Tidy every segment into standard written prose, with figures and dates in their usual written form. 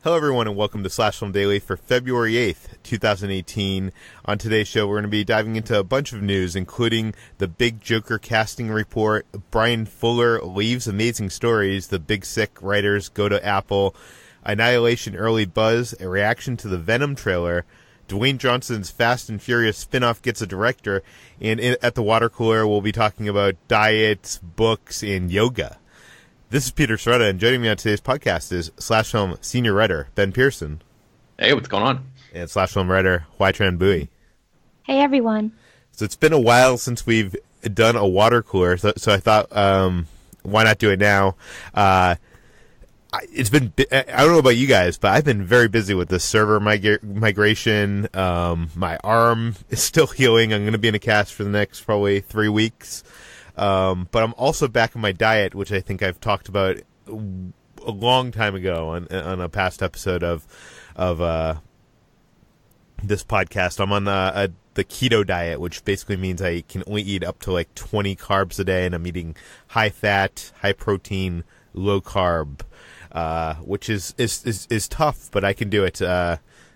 Hello, everyone, and welcome to Slash Film Daily for February 8th, 2018. On today's show, we're going to be diving into a bunch of news, including the big Joker casting report, Bryan Fuller leaves Amazing Stories, the Big Sick writers go to Apple, Annihilation early buzz, a reaction to the Venom trailer, Dwayne Johnson's Fast and Furious spinoff gets a director, and at the water cooler, we'll be talking about diets, books, and yoga. This is Peter Sciretta, and joining me on today's podcast is Slash Film senior writer Ben Pearson. Hey, what's going on? And Slash Film writer Hoai-Tran Bui. Hey, everyone. So it's been a while since we've done a water cooler, so I thought, why not do it now? It's been, I don't know about you guys, but I've been very busy with this server migration. My arm is still healing. I'm going to be in a cast for the next probably 3 weeks. But I'm also back in my diet, which I think I've talked about a long time ago on a past episode of this podcast. I'm on the keto diet, which basically means I can only eat up to like 20 carbs a day, and I'm eating high fat, high protein, low carb, which is tough, but I can do it.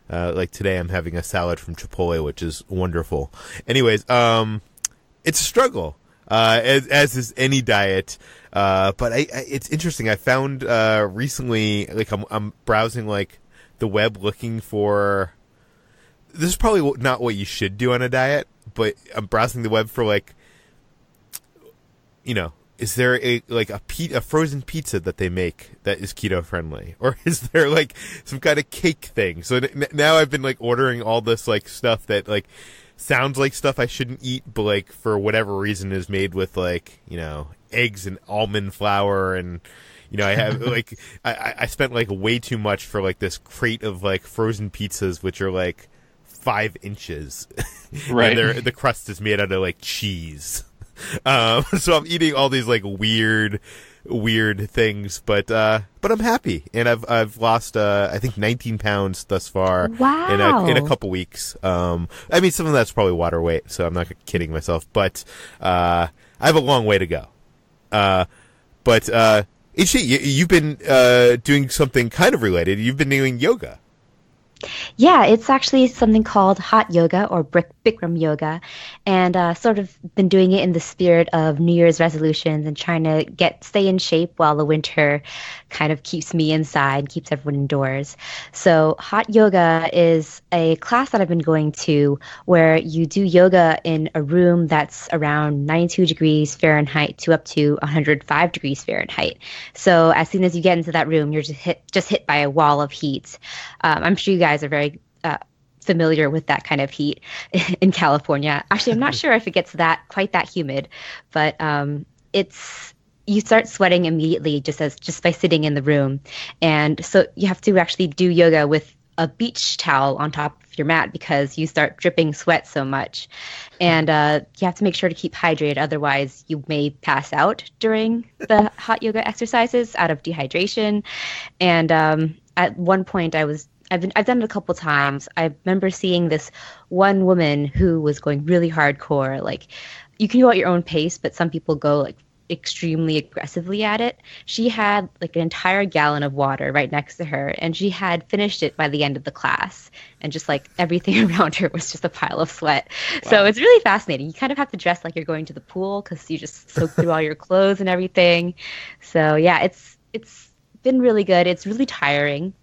Like today, I'm having a salad from Chipotle, which is wonderful. Anyways, it's a struggle. As is any diet, but it's interesting. I found recently, like I'm browsing like the web looking for. This is probably not what you should do on a diet, but I'm browsing the web for like, is there a frozen pizza that they make that is keto friendly, or is there like some kind of cake thing? So now I've been like ordering all this like stuff that like sounds like stuff I shouldn't eat, but like for whatever reason is made with like, eggs and almond flour, and I have like I spent like way too much for like this crate of like frozen pizzas, which are like 5 inches. Right. And the crust is made out of like cheese. So I'm eating all these like weird things, but I'm happy, and I've lost I think 19 pounds thus far. Wow. in a couple weeks. I mean, some of that's probably water weight, so I'm not kidding myself, but I have a long way to go. But you've been doing something kind of related. You've been doing yoga. Yeah, it's actually something called hot yoga or Bikram yoga, and sort of been doing it in the spirit of New Year's resolutions and trying to stay in shape while the winter kind of keeps me inside, keeps everyone indoors. So hot yoga is a class that I've been going to where you do yoga in a room that's around 92 degrees Fahrenheit to up to 105 degrees Fahrenheit. So as soon as you get into that room, you're just hit by a wall of heat. I'm sure you guys are very familiar with that kind of heat in California. Actually, I'm not sure if it gets quite that humid, but you start sweating immediately just by sitting in the room. And so you have to actually do yoga with a beach towel on top of your mat because you start dripping sweat so much. And you have to make sure to keep hydrated. Otherwise, you may pass out during the hot yoga exercises out of dehydration. And at one point, I've done it a couple times. I remember seeing this one woman who was going really hardcore. Like, you can go at your own pace, but some people go like extremely aggressively at it. She had like an entire gallon of water right next to her, and she had finished it by the end of the class. And just like everything around her was just a pile of sweat. Wow. So it's really fascinating. You kind of have to dress like you're going to the pool because you just soak through all your clothes and everything. So yeah, it's been really good. It's really tiring.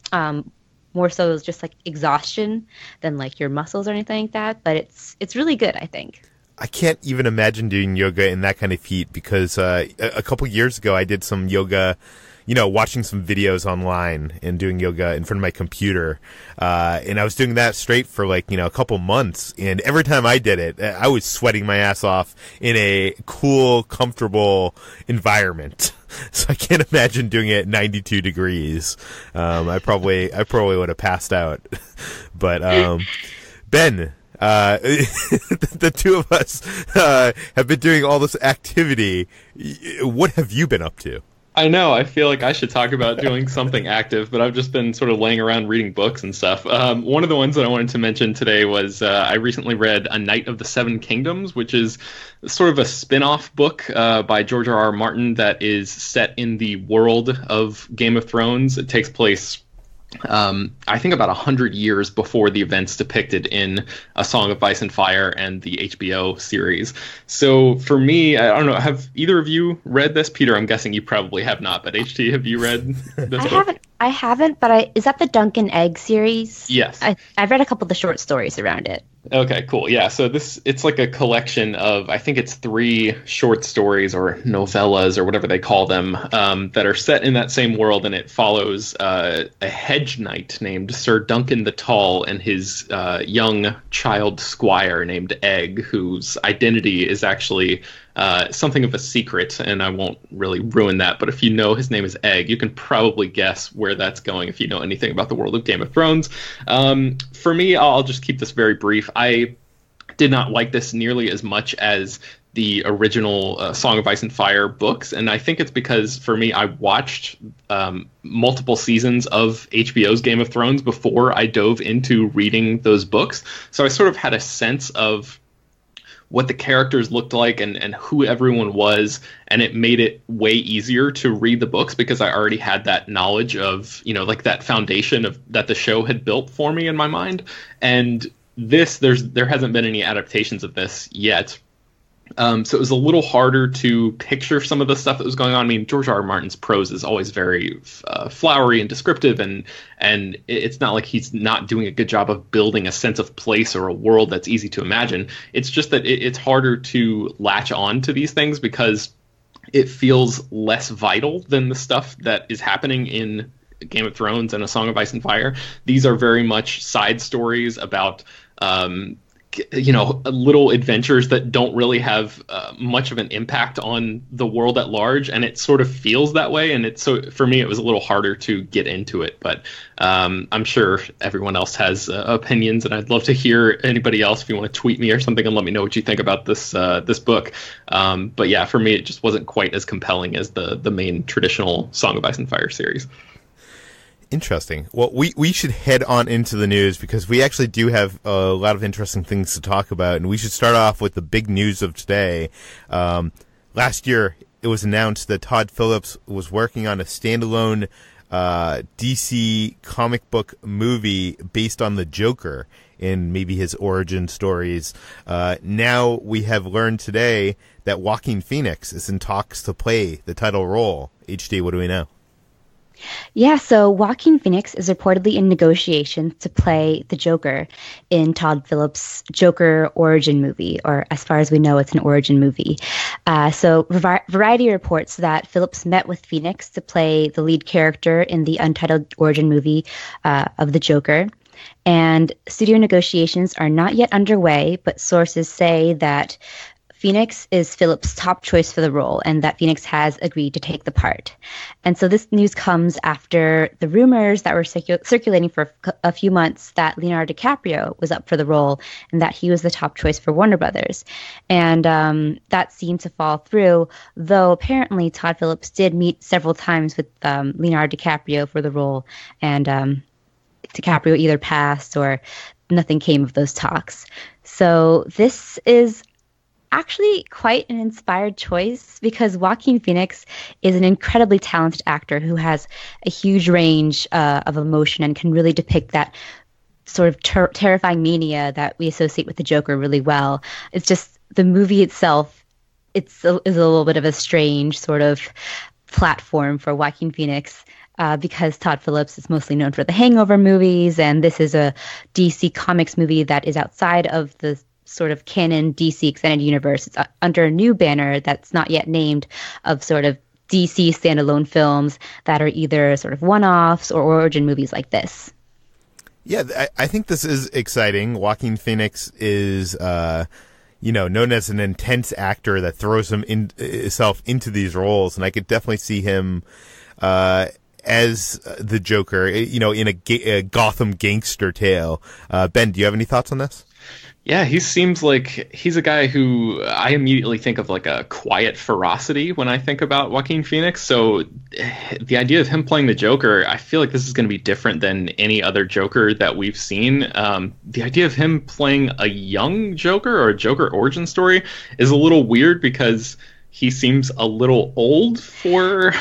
More so it's just like exhaustion than like your muscles or anything like that. But it's really good, I think. I can't even imagine doing yoga in that kind of heat because a couple years ago I did some yoga, watching some videos online and doing yoga in front of my computer. And I was doing that straight for like, a couple months. And every time I did it, I was sweating my ass off in a cool, comfortable environment. So I can't imagine doing it at 92 degrees. I probably would have passed out. But Ben, the two of us have been doing all this activity. What have you been up to? I know. I feel like I should talk about doing something active, but I've just been sort of laying around reading books and stuff. One of the ones that I wanted to mention today was I recently read A Knight of the Seven Kingdoms, which is sort of a spin-off book by George R.R. Martin that is set in the world of Game of Thrones. It takes place I think about 100 years before the events depicted in A Song of Ice and Fire and the HBO series. So for me, I don't know, have either of you read this? Peter, I'm guessing you probably have not, but HT, have you read this book? I haven't, but is that the Duncan Egg series? Yes. I've read a couple of the short stories around it. Okay, cool. Yeah, so it's like a collection of, I think it's 3 short stories or novellas or whatever they call them, that are set in that same world, and it follows a hedge knight named Sir Duncan the Tall and his young child squire named Egg, whose identity is actually something of a secret, and I won't really ruin that, but if you know his name is Egg, you can probably guess where that's going if you know anything about the world of Game of Thrones. For me, I'll just keep this very brief. I did not like this nearly as much as the original Song of Ice and Fire books, and I think it's because, for me, I watched multiple seasons of HBO's Game of Thrones before I dove into reading those books, so I sort of had a sense of what the characters looked like and who everyone was, and it made it way easier to read the books because I already had that knowledge of, like that foundation of that the show had built for me in my mind. And there hasn't been any adaptations of this yet. So it was a little harder to picture some of the stuff that was going on. I mean, George R.R. Martin's prose is always very flowery and descriptive, and it's not like he's not doing a good job of building a sense of place or a world that's easy to imagine. It's just that it's harder to latch on to these things because it feels less vital than the stuff that is happening in Game of Thrones and A Song of Ice and Fire. These are very much side stories about little adventures that don't really have much of an impact on the world at large, and it sort of feels that way. And so for me, it was a little harder to get into it. But I'm sure everyone else has opinions, and I'd love to hear anybody else if you want to tweet me or something and let me know what you think about this book. But yeah, for me, it just wasn't quite as compelling as the main traditional Song of Ice and Fire series. Interesting. Well, we should head on into the news because we actually do have a lot of interesting things to talk about, and we should start off with the big news of today. Last year, it was announced that Todd Phillips was working on a standalone DC comic book movie based on the Joker in maybe his origin stories. Now we have learned today that Joaquin Phoenix is in talks to play the title role. HD, what do we know? Yeah, so Joaquin Phoenix is reportedly in negotiations to play the Joker in Todd Phillips' Joker origin movie, or as far as we know, it's an origin movie. So Variety reports that Phillips met with Phoenix to play the lead character in the untitled origin movie of the Joker. And studio negotiations are not yet underway, but sources say that Phoenix is Phillips' top choice for the role and that Phoenix has agreed to take the part. And so this news comes after the rumors that were circulating for a few months that Leonardo DiCaprio was up for the role and that he was the top choice for Warner Brothers. And that seemed to fall through, though apparently Todd Phillips did meet several times with Leonardo DiCaprio for the role, and DiCaprio either passed or nothing came of those talks. So this is actually quite an inspired choice because Joaquin Phoenix is an incredibly talented actor who has a huge range of emotion and can really depict that sort of terrifying mania that we associate with the Joker really well. It's just the movie itself, is a little bit of a strange sort of platform for Joaquin Phoenix because Todd Phillips is mostly known for the Hangover movies, and this is a DC Comics movie that is outside of the sort of canon DC extended universe. It's under a new banner that's not yet named of sort of DC standalone films that are either sort of one-offs or origin movies like this. Yeah, I think this is exciting. Joaquin Phoenix is, known as an intense actor that throws himself into these roles, and I could definitely see him as the Joker, in a Gotham gangster tale. Ben, do you have any thoughts on this? Yeah, he seems like he's a guy who I immediately think of like a quiet ferocity when I think about Joaquin Phoenix. So the idea of him playing the Joker, I feel like this is going to be different than any other Joker that we've seen. The idea of him playing a young Joker or a Joker origin story is a little weird because he seems a little old for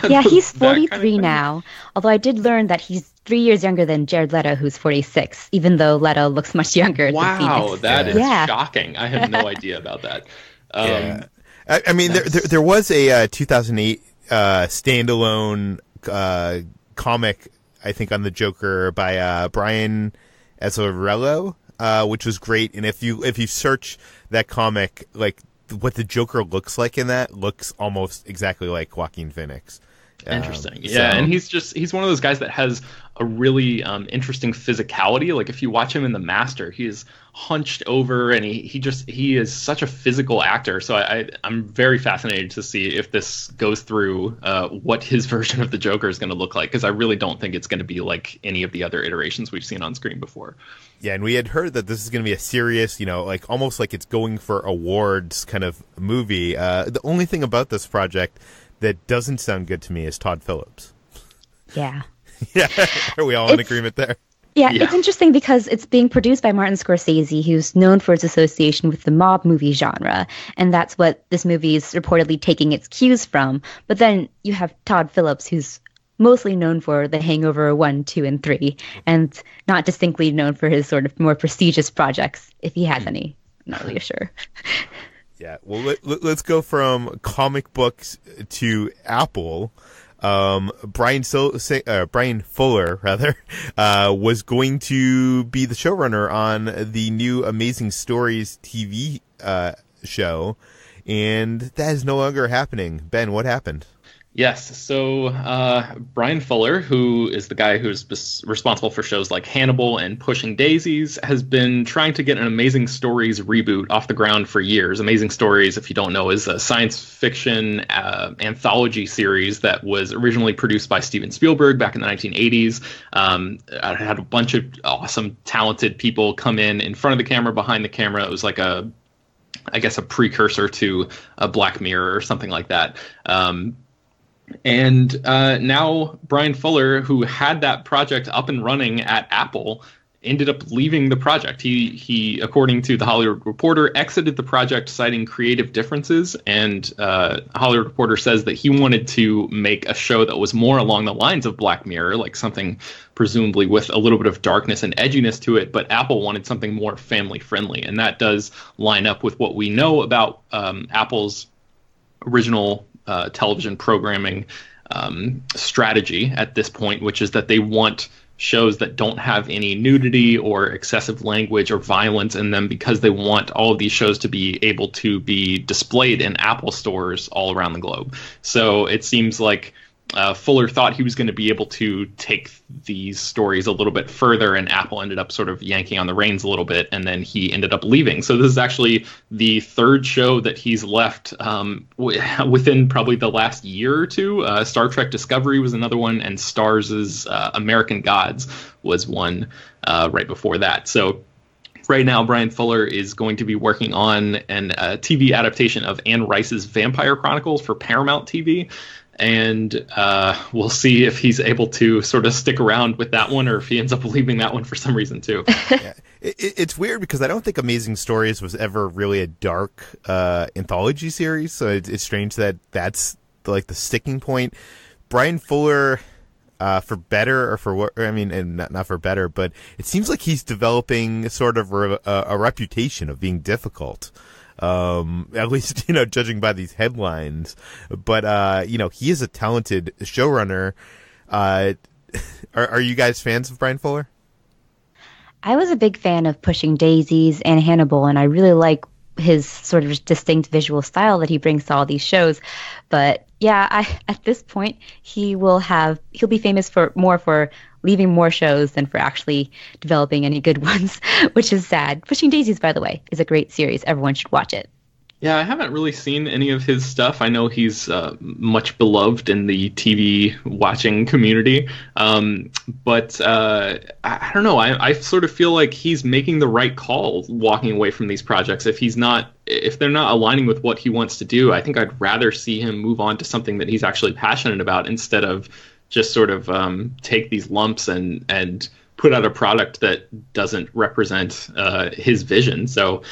Yeah, he's that kind of 43 thing. now. Although I did learn that he's 3 years younger than Jared Leto, who's 46, even though Leto looks much younger than Wow, Phoenix. that is Yeah. shocking. I had no idea about that. Yeah. I mean, there was a 2008 standalone comic, I think, on the Joker by Bryan Fuller, which was great. And if you search that comic, like what the Joker looks like in that looks almost exactly like Joaquin Phoenix. Interesting. Yeah, and he's one of those guys that has a really interesting physicality. Like if you watch him in The Master, he is hunched over and he is such a physical actor. So I'm very fascinated to see if this goes through what his version of the Joker is going to look like, because I really don't think it's going to be like any of the other iterations we've seen on screen before. Yeah, and we had heard that this is going to be a serious, like almost like it's going for awards kind of movie. The only thing about this project that doesn't sound good to me is Todd Phillips. Yeah. Yeah, are we all in agreement there? Yeah, it's interesting because it's being produced by Martin Scorsese, who's known for his association with the mob movie genre, and that's what this movie is reportedly taking its cues from. But then you have Todd Phillips, who's mostly known for The Hangover 1, 2, and 3, and not distinctly known for his sort of more prestigious projects, if he has any. I'm not really sure. Yeah, well, let's go from comic books to Apple. Bryan Fuller, was going to be the showrunner on the new Amazing Stories TV show, and that is no longer happening. Ben, what happened? Yes, so Bryan Fuller, who is the guy who's responsible for shows like Hannibal and Pushing Daisies, has been trying to get an Amazing Stories reboot off the ground for years. Amazing Stories, if you don't know, is a science fiction anthology series that was originally produced by Steven Spielberg back in the 1980s. It had a bunch of awesome, talented people come in front of the camera, behind the camera. It was like a precursor to a Black Mirror or something like that. And now Bryan Fuller, who had that project up and running at Apple, ended up leaving the project. He, according to The Hollywood Reporter, exited the project citing creative differences. And Hollywood Reporter says that he wanted to make a show that was more along the lines of Black Mirror, like something presumably with a little bit of darkness and edginess to it. But Apple wanted something more family friendly. And that does line up with what we know about Apple's original television programming strategy at this point, which is that they want shows that don't have any nudity or excessive language or violence in them, because they want all of these shows to be able to be displayed in Apple stores all around the globe. So it seems like Fuller thought he was going to be able to take these stories a little bit further, and Apple ended up sort of yanking on the reins a little bit, and then he ended up leaving. So this is actually the third show that he's left within probably the last year or two. Star Trek Discovery was another one, and Starz's American Gods was one right before that. So right now, Bryan Fuller is going to be working on a TV adaptation of Anne Rice's Vampire Chronicles for Paramount TV. And we'll see if he's able to sort of stick around with that one, or if he ends up leaving that one for some reason too. Yeah. It's weird because I don't think Amazing Stories was ever really a dark anthology series, so it's strange that that's like the sticking point. Bryan Fuller, for better or for what? I mean, and not for better, but it seems like he's developing sort of a reputation of being difficult. At least, judging by these headlines, but, he is a talented showrunner. Are you guys fans of Bryan Fuller? I was a big fan of Pushing Daisies and Hannibal, and I really like his sort of distinct visual style that he brings to all these shows. But yeah, at this point, he'll be famous for leaving more shows than for actually developing any good ones, which is sad. Pushing Daisies, by the way, is a great series. Everyone should watch it. Yeah, I haven't really seen any of his stuff. I know he's much beloved in the TV watching community. But I don't know. I sort of feel like he's making the right call walking away from these projects. If they're not aligning with what he wants to do, I think I'd rather see him move on to something that he's actually passionate about, instead of just sort of take these lumps and put out a product that doesn't represent his vision. So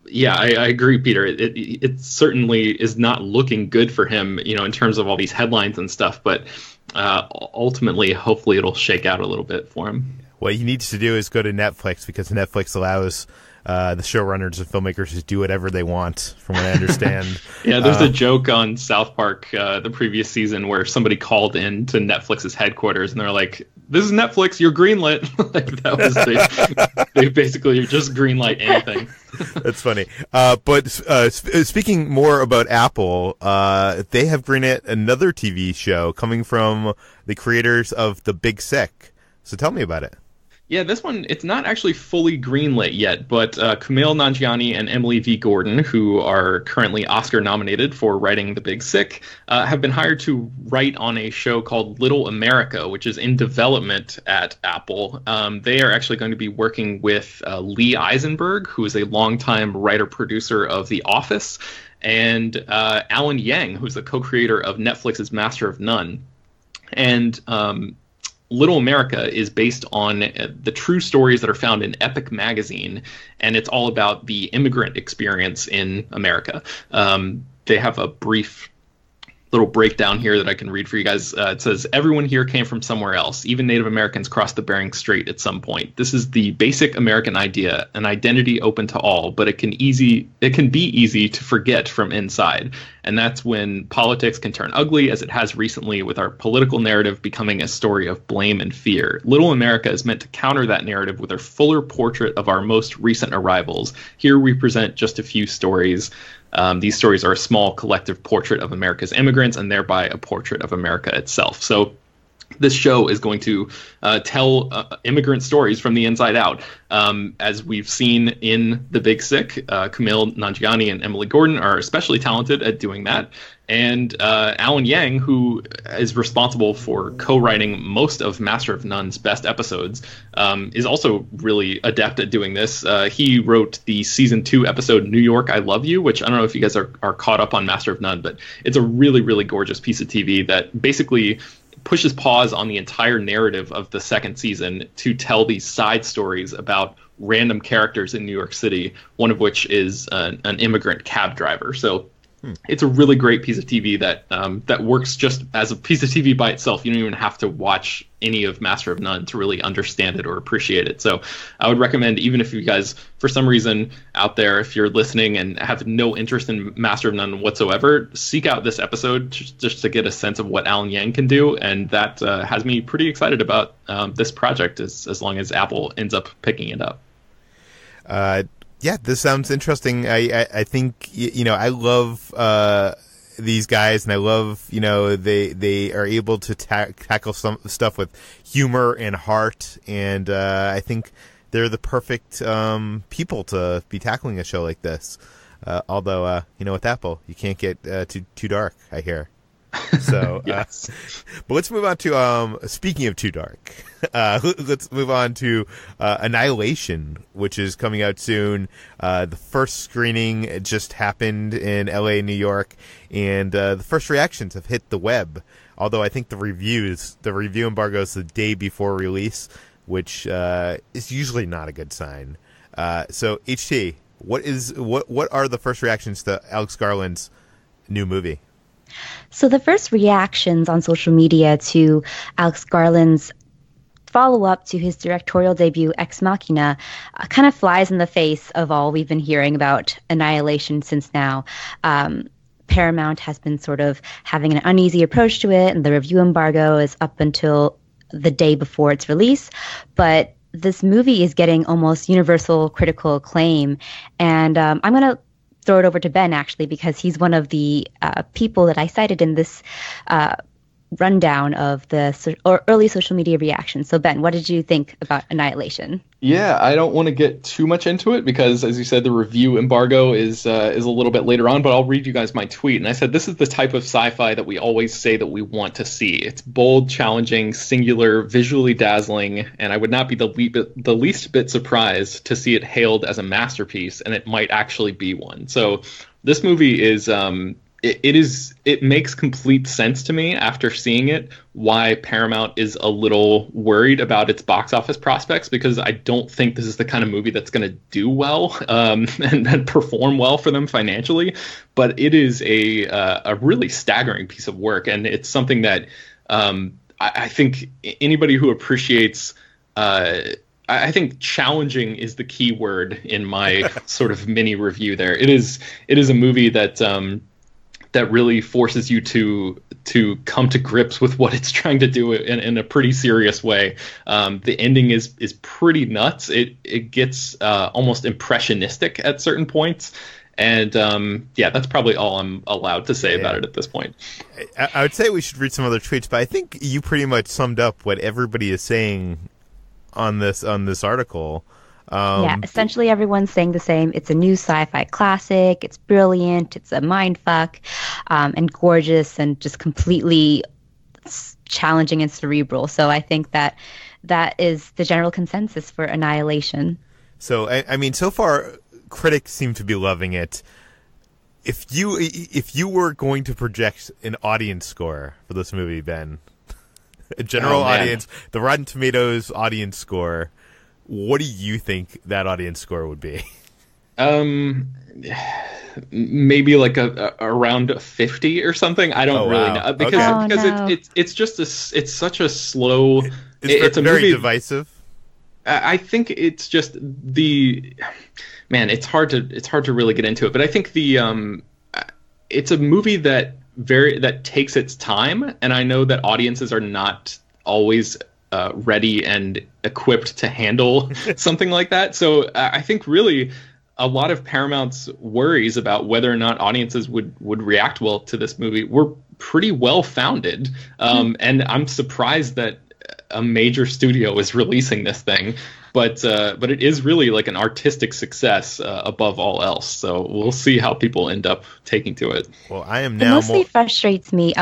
Yeah, I agree, Peter. It certainly is not looking good for him, in terms of all these headlines and stuff. But ultimately, hopefully, it'll shake out a little bit for him. What he needs to do is go to Netflix, because Netflix allows the showrunners and filmmakers to do whatever they want, from what I understand. Yeah, there's a joke on South Park the previous season where somebody called in to Netflix's headquarters and they're like, "This is Netflix, you're greenlit." Like that was they basically just greenlight anything. That's funny. But speaking more about Apple, they have greenlit another TV show coming from the creators of The Big Sick. So tell me about it. Yeah, this one, it's not actually fully greenlit yet, but Kumail Nanjiani and Emily V. Gordon, who are currently Oscar nominated for writing The Big Sick, have been hired to write on a show called Little America, which is in development at Apple. They are actually going to be working with Lee Eisenberg, who is a longtime writer-producer of The Office, and Alan Yang, who's the co-creator of Netflix's Master of None. And Little America is based on the true stories that are found in Epic magazine, and it's all about the immigrant experience in America. They have a brief little breakdown here that I can read for you guys. It says, "Everyone here came from somewhere else. Even Native Americans crossed the Bering Strait at some point. This is the basic American idea, an identity open to all, but it can be easy to forget from inside. And that's when politics can turn ugly, as it has recently, with our political narrative becoming a story of blame and fear. Little America is meant to counter that narrative with a fuller portrait of our most recent arrivals. Here we present just a few stories. These stories are a small collective portrait of America's immigrants, and thereby a portrait of America itself." So this show is going to tell immigrant stories from the inside out. As we've seen in The Big Sick, Kumail Nanjiani and Emily Gordon are especially talented at doing that. And Alan Yang, who is responsible for co-writing most of Master of None's best episodes, is also really adept at doing this. He wrote the season 2 episode New York, I Love You, which I don't know if you guys are caught up on Master of None, but it's a really, really gorgeous piece of TV that basically pushes pause on the entire narrative of the second season to tell these side stories about random characters in New York City, one of which is an immigrant cab driver. So it's a really great piece of TV that works just as a piece of TV by itself. You don't even have to watch any of Master of None to really understand it or appreciate it. So I would recommend, even if you guys, for some reason out there, if you're listening and have no interest in Master of None whatsoever, seek out this episode just to get a sense of what Alan Yang can do. And that has me pretty excited about this project as long as Apple ends up picking it up. Yeah, this sounds interesting. I think, I love these guys, and I love, they are able to tackle some stuff with humor and heart, and I think they're the perfect people to be tackling a show like this. Although, with Apple, you can't get too dark, I hear. So, yes. But let's move on to, speaking of too dark, let's move on to Annihilation, which is coming out soon. The first screening just happened in LA and New York, and the first reactions have hit the web. Although I think the review embargo is the day before release, which is usually not a good sign. So, HT, what are the first reactions to Alex Garland's new movie? So the first reactions on social media to Alex Garland's follow-up to his directorial debut, Ex Machina, kind of flies in the face of all we've been hearing about Annihilation since now. Paramount has been sort of having an uneasy approach to it, and the review embargo is up until the day before its release. But this movie is getting almost universal critical acclaim, and I'm going to throw it over to Ben, actually, because he's one of the people that I cited in this rundown of the early social media reactions. So, Ben, what did you think about Annihilation? Yeah, I don't want to get too much into it because, as you said, the review embargo is a little bit later on, but I'll read you guys my tweet. And I said, this is the type of sci-fi that we always say that we want to see. It's bold, challenging, singular, visually dazzling, and I would not be the least bit surprised to see it hailed as a masterpiece, and it might actually be one. So this movie is it makes complete sense to me after seeing it why Paramount is a little worried about its box office prospects, because I don't think this is the kind of movie that's going to do well and perform well for them financially. But it is a really staggering piece of work, and it's something that I think anybody who appreciates. I think challenging is the key word in my sort of mini review there. It is a movie that that really forces you to come to grips with what it's trying to do in a pretty serious way. The ending is pretty nuts. It gets almost impressionistic at certain points. And that's probably all I'm allowed to say about it at this point. I would say we should read some other tweets, but I think you pretty much summed up what everybody is saying on this article. Essentially everyone's saying the same. It's a new sci-fi classic. It's brilliant. It's a mindfuck, and gorgeous, and just completely challenging and cerebral. So I think that is the general consensus for Annihilation. So I mean, so far critics seem to be loving it. If you were going to project an audience score for this movie, Ben, a general audience, the Rotten Tomatoes audience score, what do you think that audience score would be? Maybe like around 50 or something. I don't really know, because it's just it's such a slow. It's a very movie, divisive. I think it's just it's hard to really get into it, but I think it's a movie that takes its time, and I know that audiences are not always ready and equipped to handle something like that. So I think really a lot of Paramount's worries about whether or not audiences would react well to this movie were pretty well founded. And I'm surprised that a major studio is releasing this thing. But it is really like an artistic success above all else. So we'll see how people end up taking to it. Well, I am now. It mostly frustrates me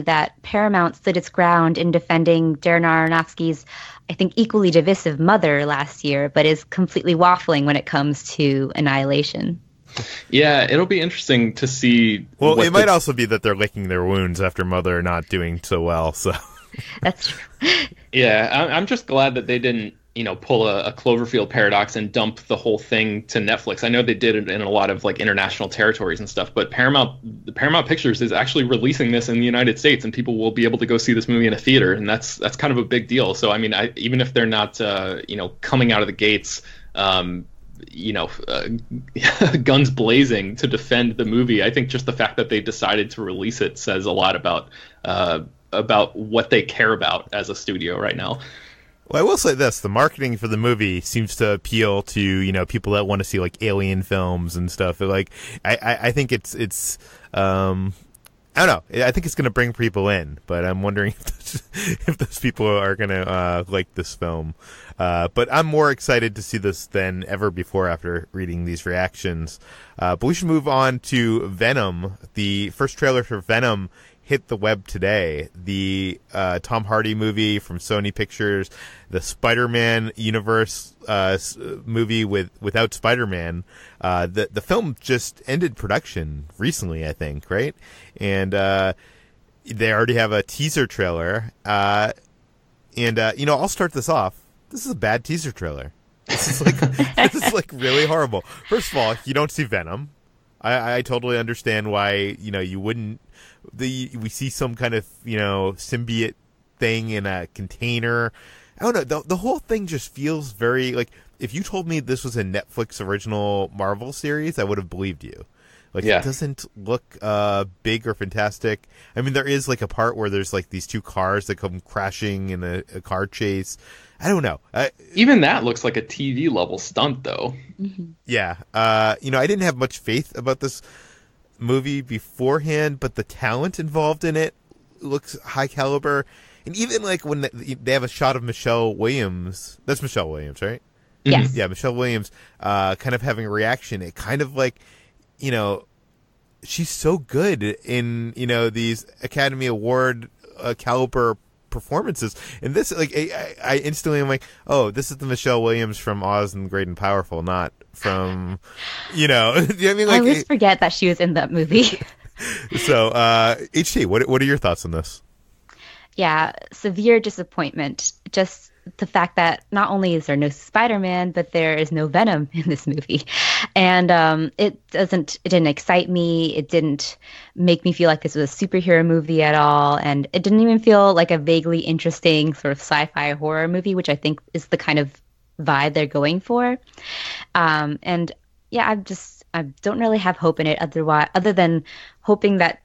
that Paramount stood its ground in defending Darren Aronofsky's, I think, equally divisive Mother last year, but is completely waffling when it comes to Annihilation. Yeah, it'll be interesting to see. Well, it might also be that they're licking their wounds after Mother not doing so well. So. That's true. Yeah, I'm just glad that they didn't, pull a Cloverfield paradox and dump the whole thing to Netflix. I know they did it in a lot of like international territories and stuff, but Paramount Pictures is actually releasing this in the United States, and people will be able to go see this movie in a theater, and that's kind of a big deal. So I mean, even if they're not, coming out of the gates, guns blazing to defend the movie, I think just the fact that they decided to release it says a lot about what they care about as a studio right now. Well, I will say this: the marketing for the movie seems to appeal to people that want to see like alien films and stuff. Like, I think it's I don't know. I think it's going to bring people in, but I'm wondering if those people are going to like this film. But I'm more excited to see this than ever before after reading these reactions. But we should move on to Venom. The first trailer for Venom hit the web today. The Tom Hardy movie from Sony Pictures, the Spider-Man universe movie without Spider-Man. The film just ended production recently, I think, right? And they already have a teaser trailer. I'll start this off. This is a bad teaser trailer. This is like really horrible. First of all, you don't see Venom. I totally understand why you wouldn't. We see some kind of symbiote thing in a container. I don't know. The whole thing just feels very like, if you told me this was a Netflix original Marvel series, I would have believed you. Like, It doesn't look big or fantastic. I mean, there is like a part where there's like these two cars that come crashing in a car chase. I don't know. Even that looks like a TV level stunt, though. Mm-hmm. Yeah. I didn't have much faith about this movie beforehand, but the talent involved in it looks high caliber. And even like when they have a shot of Michelle Williams, that's Michelle Williams, right? Yes. Yeah, Michelle Williams, kind of having a reaction. It kind of like, she's so good in, these Academy Award caliber performances. And this, like, I instantly am like, oh, this is the Michelle Williams from Oz and the Great and Powerful, not from, you know, I mean, like, I always forget that she was in that movie. So, HT, what are your thoughts on this? Yeah, severe disappointment. Just the fact that not only is there no Spider-Man, but there is no Venom in this movie. And it didn't excite me. It didn't make me feel like this was a superhero movie at all. And it didn't even feel like a vaguely interesting sort of sci-fi horror movie, which I think is the kind of vibe they're going for. And yeah, I don't really have hope in it other than hoping that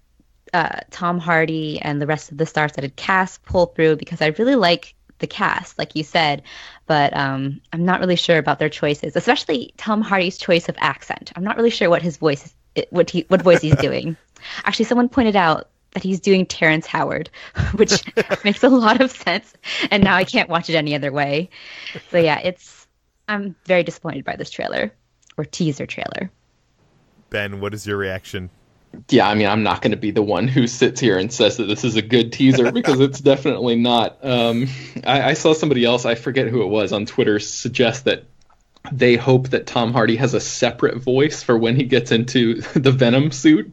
Tom Hardy and the rest of the star-studded cast pull through, because I really like the cast, like you said, but I'm not really sure about their choices, especially Tom Hardy's choice of accent. I'm not really sure what his voice, what voice he's doing. Actually, someone pointed out that he's doing Terrence Howard, which makes a lot of sense, and now I can't watch it any other way. So yeah, I'm very disappointed by this trailer, or teaser trailer. Ben, what is your reaction? Yeah, I mean, I'm not going to be the one who sits here and says that this is a good teaser, because it's definitely not. I saw somebody else, I forget who it was, on Twitter suggest that they hope that Tom Hardy has a separate voice for when he gets into the Venom suit.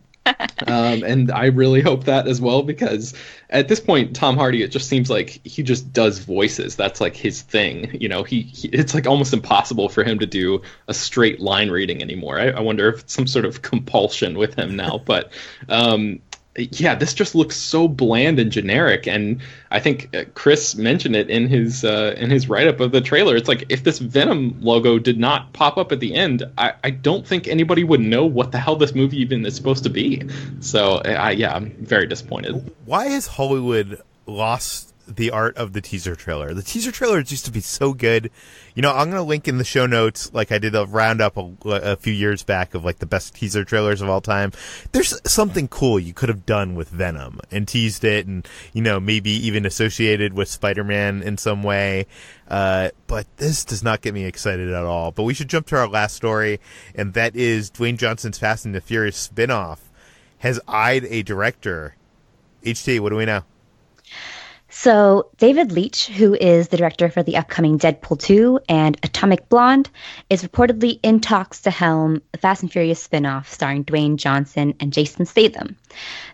And I really hope that as well, because at this point, Tom Hardy, it just seems like he just does voices. That's like his thing. You know, it's like almost impossible for him to do a straight line reading anymore. I wonder if it's some sort of compulsion with him now. But yeah, this just looks so bland and generic. And I think Chris mentioned it in his write-up of the trailer. It's like, if this Venom logo did not pop up at the end, I don't think anybody would know what the hell this movie even is supposed to be. So, yeah, I'm very disappointed. Why has Hollywood lost the art of the teaser trailer? The teaser trailers used to be so good. You know, I'm going to link in the show notes, like I did a roundup a few years back of like the best teaser trailers of all time. There's something cool you could have done with Venom and teased it, and, you know, maybe even associated with Spider-Man in some way. But this does not get me excited at all. But we should jump to our last story, and that is Dwayne Johnson's Fast and the Furious spinoff has eyed a director. HT, what do we know? So David Leitch, who is the director for the upcoming Deadpool 2 and Atomic Blonde, is reportedly in talks to helm the Fast and Furious spinoff starring Dwayne Johnson and Jason Statham.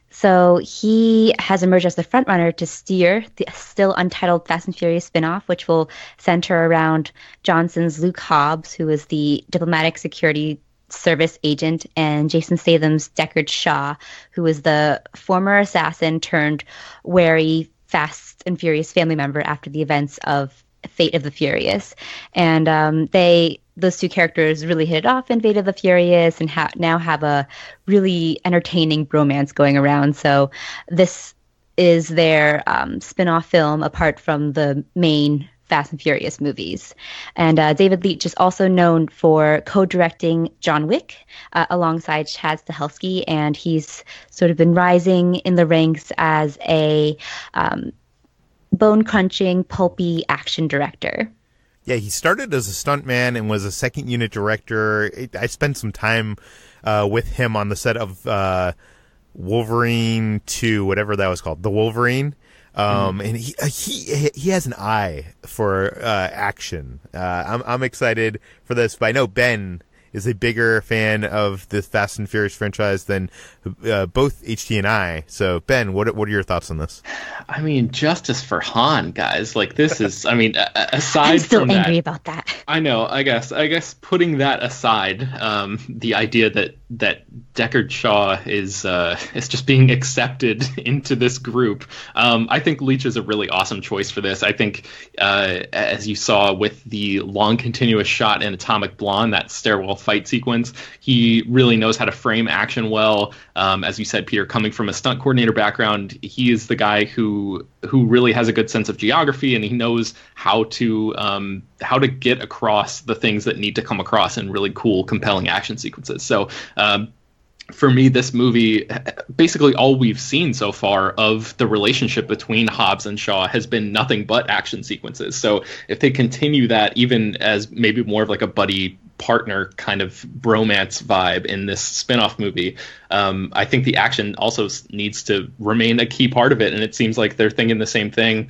So he has emerged as the frontrunner to steer the still untitled Fast and Furious spinoff, which will center around Johnson's Luke Hobbs, who is the diplomatic security service agent, and Jason Statham's Deckard Shaw, who is the former assassin turned wary Fast and Furious family member after the events of Fate of the Furious. And those two characters really hit it off in Fate of the Furious, and now have a really entertaining bromance going around. So this is their spin-off film apart from the main Fast and Furious movies. And David Leitch is also known for co-directing John Wick alongside Chad Stahelski, and he's sort of been rising in the ranks as a bone-crunching, pulpy action director. Yeah, he started as a stuntman and was a second unit director. I spent some time with him on the set of Wolverine 2, whatever that was called, The Wolverine. And he has an eye for action. I'm excited for this, but I know Ben is a bigger fan of the Fast and Furious franchise than both HT and I. So Ben, what are your thoughts on this? I mean, justice for Han, guys. Like, this is, I mean, aside I'm still from angry that, about that. I know. I guess putting that aside, the idea that Deckard Shaw is just being accepted into this group, I think Leitch is a really awesome choice for this. I think, as you saw with the long continuous shot in Atomic Blonde, that stairwell fight sequence, he really knows how to frame action well. As you said, Peter, coming from a stunt coordinator background, he is the guy who really has a good sense of geography, and he knows how to get across the things that need to come across in really cool, compelling action sequences. So for me, this movie, basically all we've seen so far of the relationship between Hobbs and Shaw has been nothing but action sequences. So if they continue that, even as maybe more of like a buddy partner kind of bromance vibe in this spin-off movie. I think the action also needs to remain a key part of it, and it seems like they're thinking the same thing.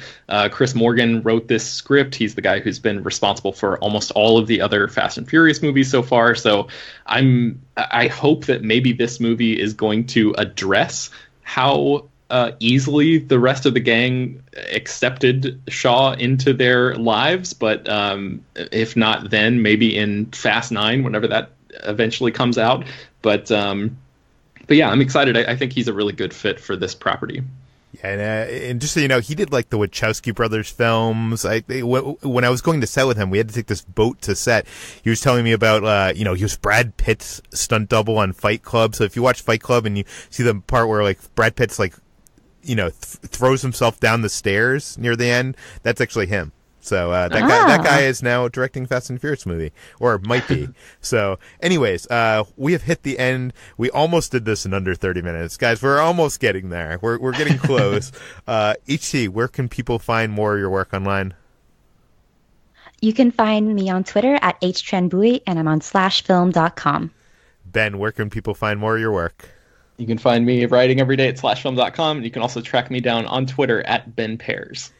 Chris Morgan wrote this script. He's the guy who's been responsible for almost all of the other Fast and Furious movies so far, so I hope that maybe this movie is going to address how easily the rest of the gang accepted Shaw into their lives, but if not then, maybe in Fast 9, whenever that eventually comes out. But yeah, I'm excited. I think he's a really good fit for this property. Yeah, and just so you know, he did like the Wachowski brothers films. When I was going to set with him, we had to take this boat to set. He was telling me about, he was Brad Pitt's stunt double on Fight Club. So if you watch Fight Club and you see the part where like Brad Pitt's like, throws himself down the stairs near the end, that's actually him. So that guy is now directing Fast and Furious movie, or might be. So anyways, we have hit the end. We almost did this in under 30 minutes. Guys, we're almost getting there. We're getting close. HT, where can people find more of your work online? You can find me on Twitter at Hoai-Tran Bui, and I'm on /film.com. Ben, where can people find more of your work? You can find me writing every day at /film.com, and you can also track me down on Twitter at Ben Pearson.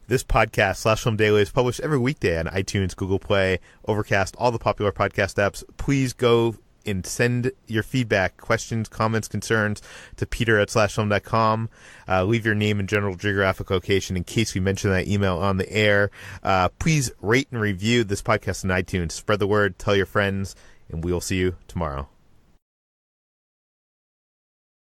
This podcast, /Film Daily, is published every weekday on iTunes, Google Play, Overcast, all the popular podcast apps. Please go and send your feedback, questions, comments, concerns to Peter at /film.com. Leave your name and general geographic location in case we mention that email on the air. Please rate and review this podcast on iTunes. Spread the word, tell your friends, and we will see you tomorrow.